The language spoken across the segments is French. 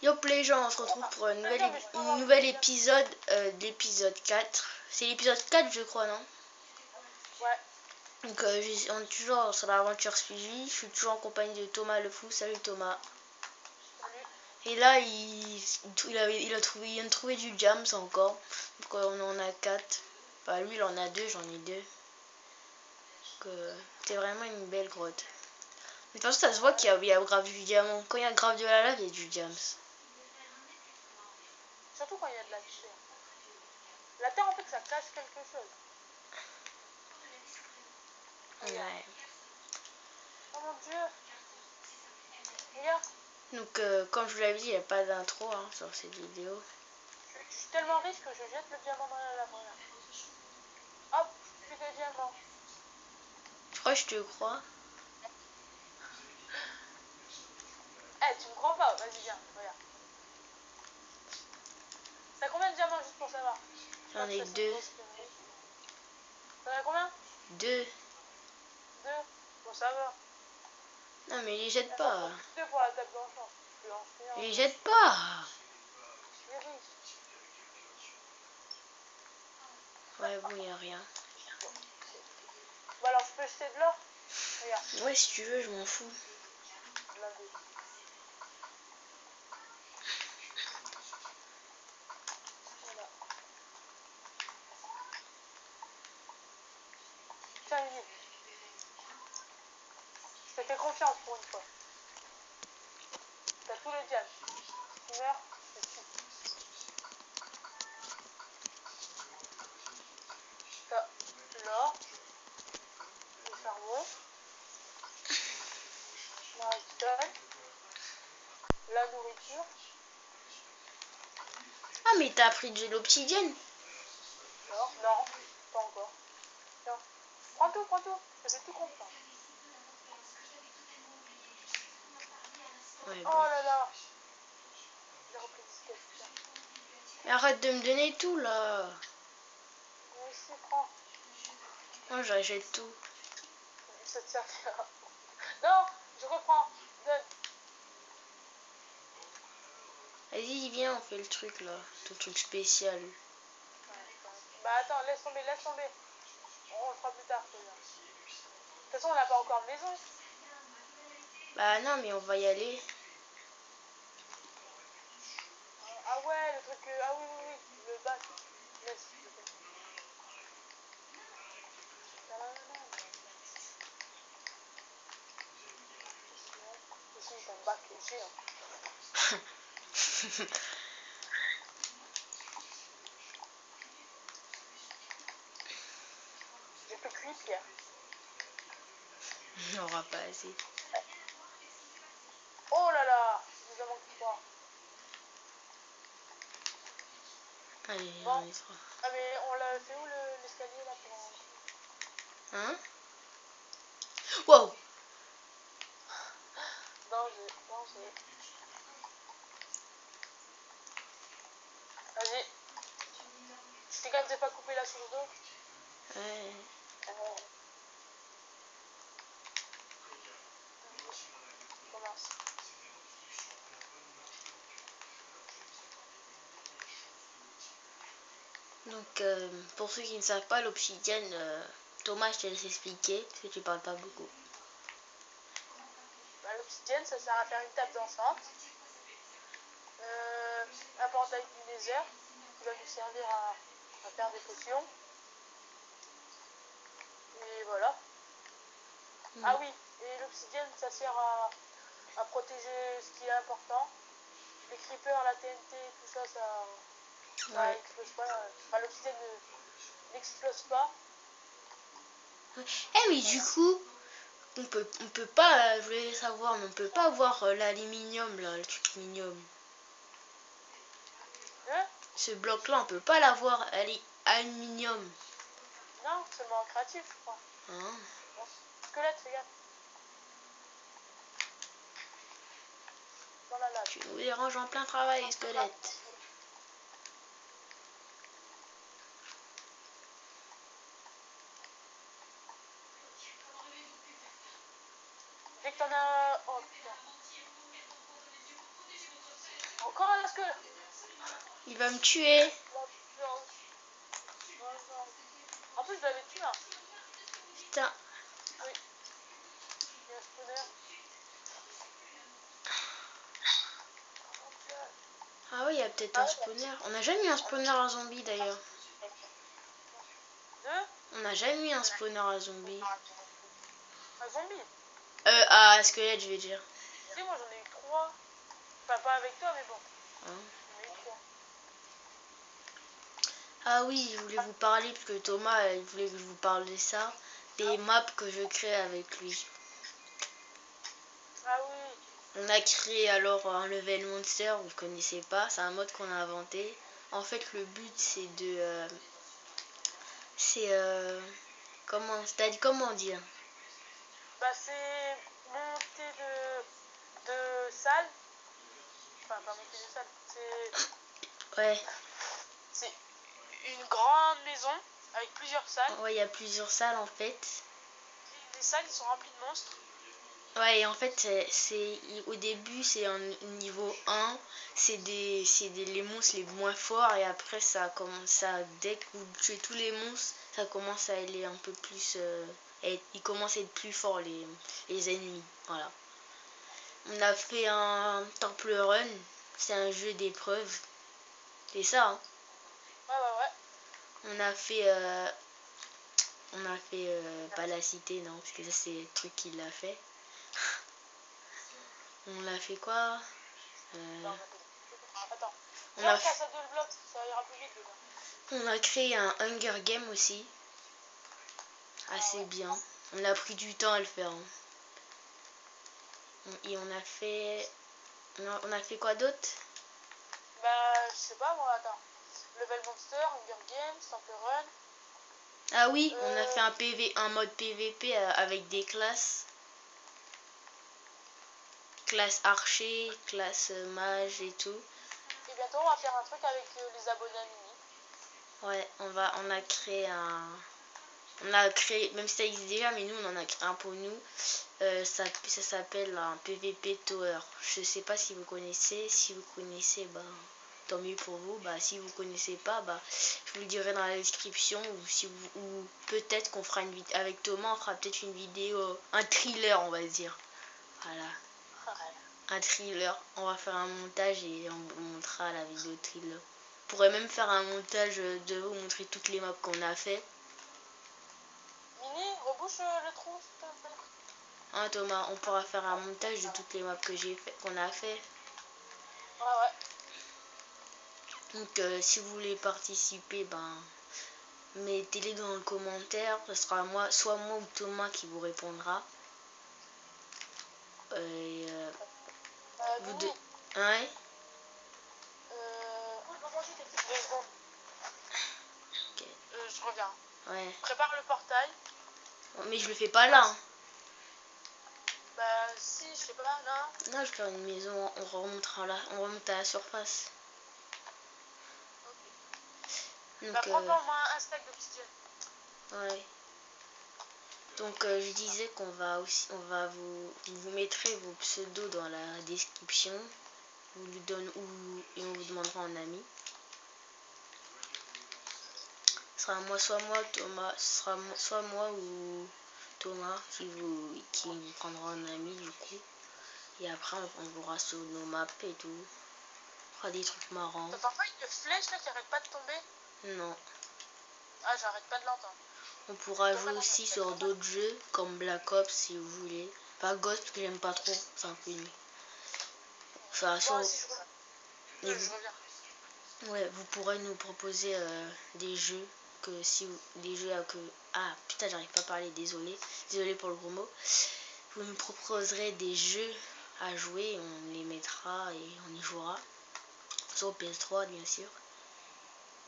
Yo les gens, on se retrouve pour un nouvel épisode d'épisode 4. C'est l'épisode 4 je crois, non? Ouais. Donc on est toujours sur l'aventure suivie. Je suis toujours en compagnie de Thomas le fou. Salut Thomas. Salut. Et là il vient de trouver du jams encore. Donc on en a 4. Enfin lui il en a 2, j'en ai 2. Donc c'est vraiment une belle grotte. Mais de toute façon ça se voit qu'il y a grave du diamant. Quand il y a grave de la lave, il y a du jams. Surtout quand il y a de la terre. La terre, en fait, ça cache quelque chose. Ouais. Oh mon dieu. Regarde. Donc comme je vous l'avais dit, il n'y a pas d'intro sur cette vidéo. Je suis tellement riche que je jette le diamant dans la lave. Regarde. Hop, plus de diamant. Je crois que je te crois. Eh, tu me crois pas? Vas-y, viens, regarde. T'as combien de diamants juste pour savoir? J'en ai 2. T'en as combien? 2. 2. Bon, ça va. Non mais les jette pas. 2 pour la table d'enchant. Les jette pas. Je suis riche. Ouais bon, y a rien. Bah alors, je peux jeter de l'or? Regarde. Ouais, si tu veux, je m'en fous. Blindé. Voilà. Tiens, Lily. Je te fais confiance pour une fois. T'as tout le diable. Tu meurs, je te tue. T'as l'or, le charbon, la redstone, la nourriture. Ah mais t'as pris de l'obsidienne? L'or, non, pas encore. Tiens, prends tout, prends tout. Je te fais tout confiance. Ouais, Oh bon. là là. J'ai repris 17. Tiens. Mais arrête de me donner tout là. Moi aussi, prends. Moi j'achète tout. Ça te servira. Non, je reprends. Donne. Vas-y viens, on fait le truc là. Ton truc spécial. Bah attends, laisse tomber, laisse tomber. On le fera plus tard, c'est bien. De toute façon, on n'a pas encore de maison. Bah non mais on va y aller. Ah ouais, le truc... Ah oui, oui, oui, le bac. Laisse, s'il te plaît. Ici, t'as un bac géant. J'ai plus que 8 pierres. On n'aura pas assez. Oh là là, il nous en manque 3. Allez, Bon. on y sera. Ah mais on l'a fait où l'escalier là pour... Hein? Wow! Danger, danger. Vas-y. Tu sais quand même pas coupé la source d'eau? Ouais. Commence. Donc pour ceux qui ne savent pas, l'obsidienne, Thomas je te laisse expliquer parce que tu parles pas beaucoup. Bah, l'obsidienne, ça sert à faire une table d'enchant. Un portail du nether qui va nous servir à faire des potions. Et voilà. Ah oui, et l'obsidienne, ça sert à protéger ce qui est important. Les creepers, la TNT, tout ça, ça Ouais. explose pas. Enfin, l'obsidienne n'explose pas. Eh mais du coup, on peut pas, je voulais savoir, mais on peut pas avoir l'aluminium là, le truc aluminium. Hein? Ce bloc là, on peut pas l'avoir aluminium. Non, seulement en créatif, je crois. Hein? Bon. Squelette, regarde. Dans la lave. Tu nous déranges en plein travail, squelette. Dès que t'en as... Oh putain. Encore un que... Il va me tuer. En plus, je l'avais tué là. Putain. Oui. Il y a un spawner. Ah oui, il y a peut-être un spawner. On n'a jamais eu un spawner à zombie d'ailleurs. On n'a jamais eu un spawner à zombie. Un zombie? À squelette, je vais dire. Tu sais, moi j'en ai eu 3. Enfin, pas avec toi, mais bon. Hein? J'en ai eu 3. Ah oui, je voulais vous parler parce que Thomas, il voulait que je vous parle de ça. Des maps que je crée avec lui. Ah oui. On a créé alors un level monster, vous ne connaissez pas, c'est un mode qu'on a inventé. En fait, le but c'est de... comment dire? Bah, c'est monter de salle. Enfin, pas monter de salle. Ouais, C'est une grande maison avec plusieurs salles. ouais, il y a plusieurs salles en fait. Les salles, ils sont remplies de monstres. Ouais, et en fait, au début, c'est un niveau 1, les monstres les moins forts, et après, ça commence à, dès que vous tuez tous les monstres, ça commence à aller un peu plus, ils commencent à être plus forts, les ennemis, voilà. On a fait un Temple Run, c'est un jeu d'épreuve, c'est ça, hein. Ouais. On a fait, pas la cité, non, parce que ça, c'est le truc qu'il a fait. On a fait quoi? Attends. On a, Casse à 2 le bloc, ça ira plus vite déjà. on a créé un Hunger Game aussi. Assez bien. On a pris du temps à le faire. Hein. Et on a fait quoi d'autre? Bah, je sais pas moi, attends. Level Monster, Hunger Games, Temple Run. Ah oui, on a fait un mode PVP avec des classes. Classe archer, classe mage et tout. Et bientôt on va faire un truc avec les abonnés à Mini. Ouais, on a créé même si ça existe déjà, mais nous on en a créé un pour nous. Ça s'appelle un PVP Tower. Je sais pas si vous connaissez. Si vous connaissez, bah tant mieux pour vous. Bah si vous connaissez pas, bah je vous le dirai dans la description, ou peut-être qu'on fera une vidéo avec Thomas, on fera peut-être une vidéo, un thriller on va dire. Voilà. Un thriller. On va faire un montage et on vous montrera la vidéo thriller. On pourrait même faire un montage de vous montrer toutes les maps qu'on a fait. Mini, rebouche le trou s'il te plaît. Hein Thomas, on pourra faire un montage de toutes les maps qu'on a fait. Ouais. Donc si vous voulez participer, ben mettez-les dans le commentaire. Ce sera soit moi ou Thomas qui vous répondra. Et vous deux. Mini, Ouais. 2 secondes. Ok. Je reviens. Ouais. Prépare le portail. Mais je le fais pas là. Hein. Bah si, je sais pas, non. Non, je vais faire une maison. On remontera là. On remonte à la surface. Ok. Donc Bah prends pas au moins un stack d'obsidienne. ouais. Donc je disais qu'on va aussi, vous mettrez vos pseudos dans la description. Vous lui donne et on vous demandera en ami. Ce sera Thomas, ce sera soit moi ou Thomas qui vous prendra en ami du coup. Et après on jouera sur nos maps et tout. On fera des trucs marrants. T'entends pas une flèche là qui arrête pas de tomber? Non. Ah, j'arrête pas de l'entendre. On pourra jouer aussi sur d'autres jeux comme Black Ops si vous voulez. Pas Ghost parce que j'aime pas trop, c'est un peu nul. Enfin, Moi aussi je reviens. Ouais, vous pourrez nous proposer des jeux ah putain, j'arrive pas à parler, désolé pour le gros mot. Vous nous proposerez des jeux à jouer, on les mettra et on y jouera sur PS3 bien sûr.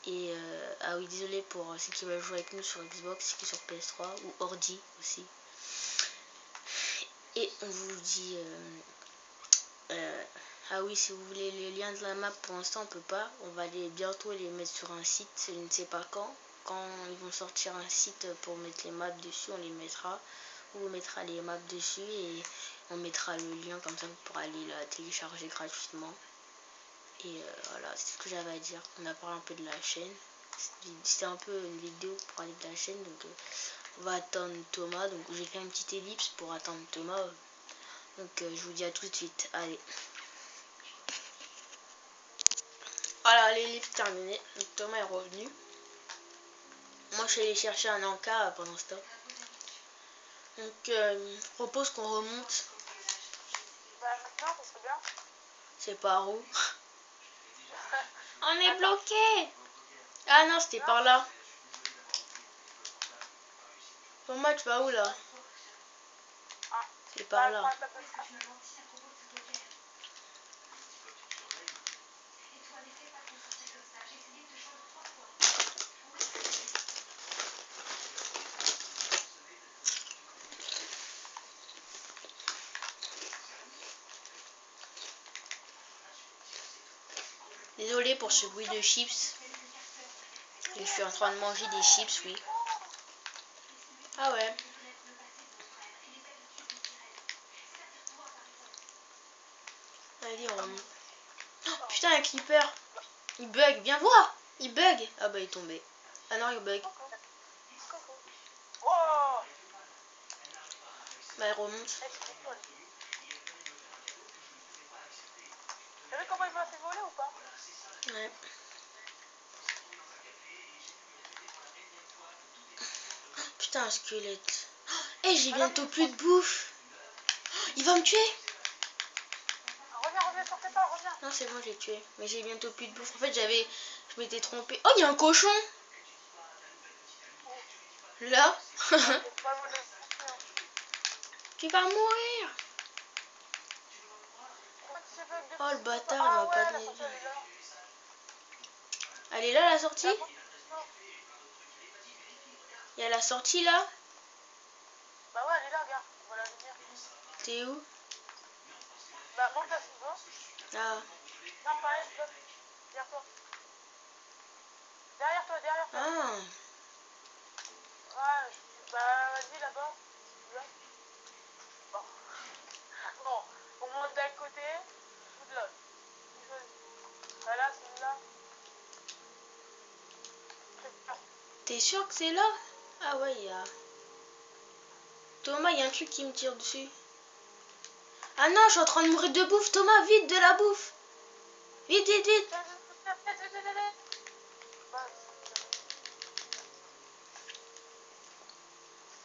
Et ah oui, désolé pour ceux qui veulent jouer avec nous sur Xbox, qui sur PS3 ou ordi aussi. Et on vous dit ah oui, si vous voulez les liens de la map, pour l'instant on peut pas. On va bientôt les mettre sur un site, je ne sais pas quand. Quand ils vont sortir un site pour mettre les maps dessus, on les mettra. On mettra les maps dessus et on mettra le lien, comme ça vous pourrez aller la télécharger gratuitement. Et voilà, c'est ce que j'avais à dire. On a parlé un peu de la chaîne. C'était un peu une vidéo pour parler de la chaîne. Donc on va attendre Thomas. Donc j'ai fait une petite ellipse pour attendre Thomas. Donc je vous dis à tout de suite. Allez. Voilà, l'ellipse terminée. Donc Thomas est revenu. Moi je suis allé chercher un encas pendant ce temps. Donc je propose qu'on remonte. Bah maintenant, ça serait bien. C'est par où? On est bloqué. Ah non, c'était par là. Thomas, tu vas où là? Ah. C'est par là. Désolé pour ce bruit de chips. Je suis en train de manger des chips, oui. Ah ouais. Allez, on... Oh, putain, un creeper. Il bug, viens voir. Il bug. Ah bah il est tombé. Ah non, il bug. Oh. Bah il remonte. T'as vu comment il m'a fait voler ou pas? Ouais. Putain, un squelette. Eh, hey, j'ai bientôt plus de bouffe. Il va me tuer. Reviens, sortez pas, reviens. Non, c'est bon, j'ai tué. Mais j'ai bientôt plus de bouffe. En fait, je m'étais trompée. Oh, il y a un cochon. Là. Tu vas mourir. Oh, le bâtard, il m'a pas donné. Elle est là, la sortie? Il y a la sortie, là? Bah ouais, elle est là, regarde. On va la venir. T'es où? Bah, monte là, si tu veux. Ah. Non, pas elle, bloc. Derrière toi. Derrière toi, derrière toi. Ah. Ouais, bah vas-y là-bas. Bon. Bon, on monte d'un côté ou de l'autre. Bah là, c'est là. T'es sûr que c'est là? Ah ouais, il y a... Thomas, il y a un truc qui me tire dessus. Ah non, je suis en train de mourir de bouffe. Thomas, vite, de la bouffe. Vite, vite, vite.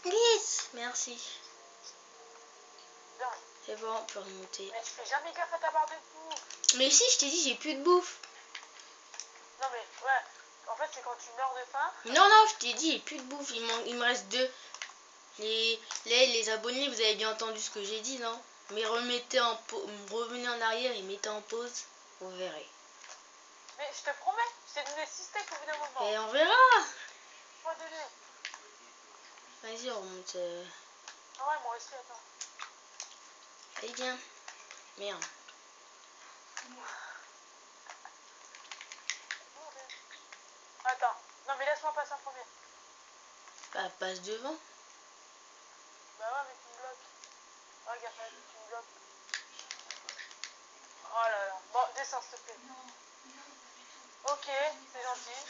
Vite. Merci. C'est bon, on peut remonter. Mais tu fais jamais gaffe à ta barre de bouffe. Mais si, je t'ai dit, j'ai plus de bouffe. Non mais, ouais. En fait, c'est quand tu meurs de faim. Non, non, je t'ai dit, j'ai plus de bouffe. Il me reste 2. Les abonnés, vous avez bien entendu ce que j'ai dit, non? Mais revenez en arrière et mettez en pause. Vous verrez. Mais je te promets, c'est donné 6 steaks au bout d'un moment. Et on verra. Pas donné. Vas-y, on remonte. Ah ouais, moi aussi, attends. Allez, viens. Merde. Attends. Non mais laisse-moi passer en premier. Bah, passe devant. Bah ouais, mais tu me bloques. Oh, regarde, tu me bloques. Oh là là. Bon, descends, s'il te plaît. Ok, c'est gentil.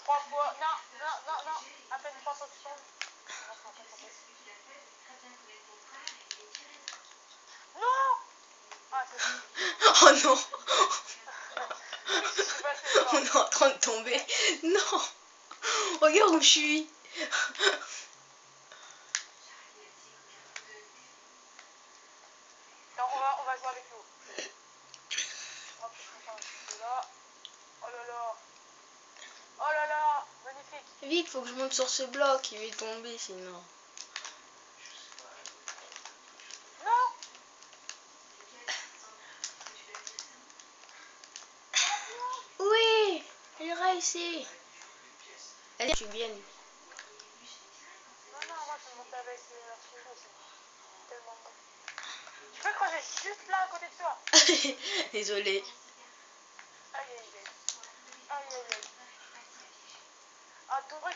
3 fois. Non, non, non, non. À peine 3 fois que tu tombes. Non. Ah, c'est bon. Oh non. Je suis passé devant. On est en train de tomber. Non. Regarde où je suis. Non, on va jouer avec l'eau. Hop, là. Oh là là. Oh là là. Magnifique. Vite, faut que je monte sur ce bloc. Il va tomber sinon. Non. Oui. J'ai réussi. Allez, tu viennes. Non, non, moi je vais monter avec la souris, c'est tellement bon. Tu peux creuser juste là à côté de toi. Désolé. Aïe aïe aïe. Aïe aïe aïe. Ah, tout vrai.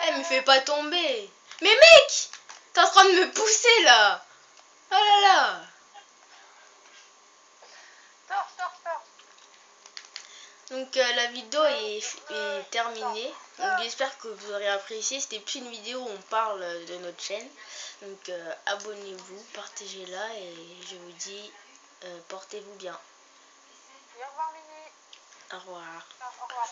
Eh, me fais pas tomber. Mais mec, t'es en train de me pousser là. Oh là là. Donc la vidéo est terminée. Donc j'espère que vous aurez apprécié. C'était plus une vidéo où on parle de notre chaîne. Donc abonnez-vous, partagez-la et je vous dis portez-vous bien. Et au revoir Mimi. Au revoir. Au revoir.